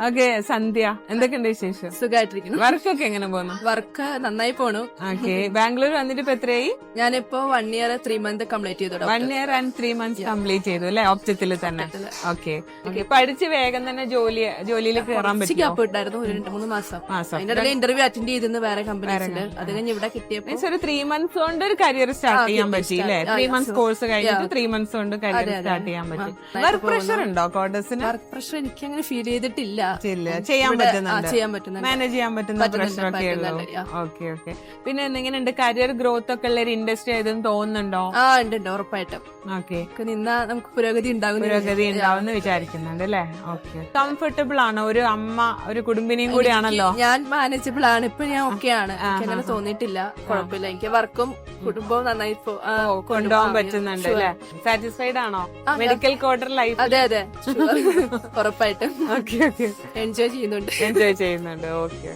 Okay, സന്ധ്യ എന്തൊക്കെയുണ്ട് വിശേഷം? സുഖമായിട്ടിരിക്കുന്നു. വർക്കൊക്കെ എങ്ങനെ പോകുന്നു? വർക്ക് നന്നായി പോണു. ഓക്കെ, ബാംഗ്ലൂർ വന്നിട്ട് ഇപ്പൊ എത്രയായി? ഞാനിപ്പോ 1 year 3 month കംപ്ലീറ്റ് ചെയ്തു. 1 year and 3 months കംപ്ലീറ്റ് ചെയ്തു അല്ലെ, ഓപ്റ്റത്തിൽ തന്നെ. ഓക്കെ, പഠിച്ച് വേഗം തന്നെ ജോലിയിൽ കയറാൻ പറ്റും. ഗ്യാപ്പ് ഇട്ടായിരുന്നു ഒരു 2-3 മാസം. അതിന്റെ ഇടയിൽ ഇന്റർവ്യൂ അറ്റൻഡ് ചെയ്തിരുന്നു വേറെ കമ്പനീസിൽ. അത് കഴിഞ്ഞ് ഇവിടെ കിട്ടിയപ്പോ ഒരു 3 months കൊണ്ട് ഒരു കരിയർ സ്റ്റാർട്ട് ചെയ്യാൻ പറ്റി അല്ലേ? 3 months കോഴ്സ് കഴിഞ്ഞിട്ട് 3 months കൊണ്ട് കരിയർ സ്റ്റാർട്ട് ചെയ്യാൻ പറ്റി. വർക്ക് പ്രഷർ ഉണ്ടോ കോട്ടസിന്? വർക്ക് പ്രഷർ എനിക്ക് അങ്ങനെ ഫീൽ ചെയ്തിട്ടില്ല. ചെയ്യാൻ പറ്റുന്നുണ്ട്, ചെയ്യാൻ പറ്റുന്നുണ്ട്, മാനേജ് ചെയ്യാൻ പറ്റുന്ന പ്രശ്നമൊക്കെ ഉള്ളൂ. Okay okay. പിന്നെ എങ്ങനെയുണ്ട് കരിയർ ഗ്രോത്ത് ഒക്കെ ഉള്ള ഒരു ഇൻഡസ്ട്രി ആയതെന്ന് തോന്നുന്നുണ്ടോ? ഉണ്ട് ഉറപ്പായിട്ടും. ഓക്കെ, നിന്നാ നമുക്ക് പുരോഗതി ഉണ്ടാവുമെന്ന് വിചാരിക്കുന്നുണ്ട് അല്ലെ? ഓക്കെ, കംഫർട്ടബിൾ ആണ് ഒരു അമ്മ, ഒരു കുടുംബിനെയും കൂടിയാണല്ലോ. ഞാൻ മാനേജബിൾ ആണ്, ഇപ്പൊ ഞാൻ ഓക്കെ ആണ്. എനിക്ക് അങ്ങനെ തോന്നിയിട്ടില്ല, കുഴപ്പമില്ല. എനിക്ക് വർക്കും കുടുംബവും നന്നായി കൊണ്ടുപോകാൻ പറ്റുന്നുണ്ട് അല്ലെ? സാറ്റിസ്ഫൈഡ് ആണോ മെഡിക്കൽ കോഡർ ലൈഫ്? അതെ അതെ, ഉറപ്പായിട്ടും ഓക്കെ ഓക്കെ, എൻജോയ് ചെയ്യുന്നുണ്ട്. എൻജോയ് ചെയ്യുന്നുണ്ട്. ഓക്കെ.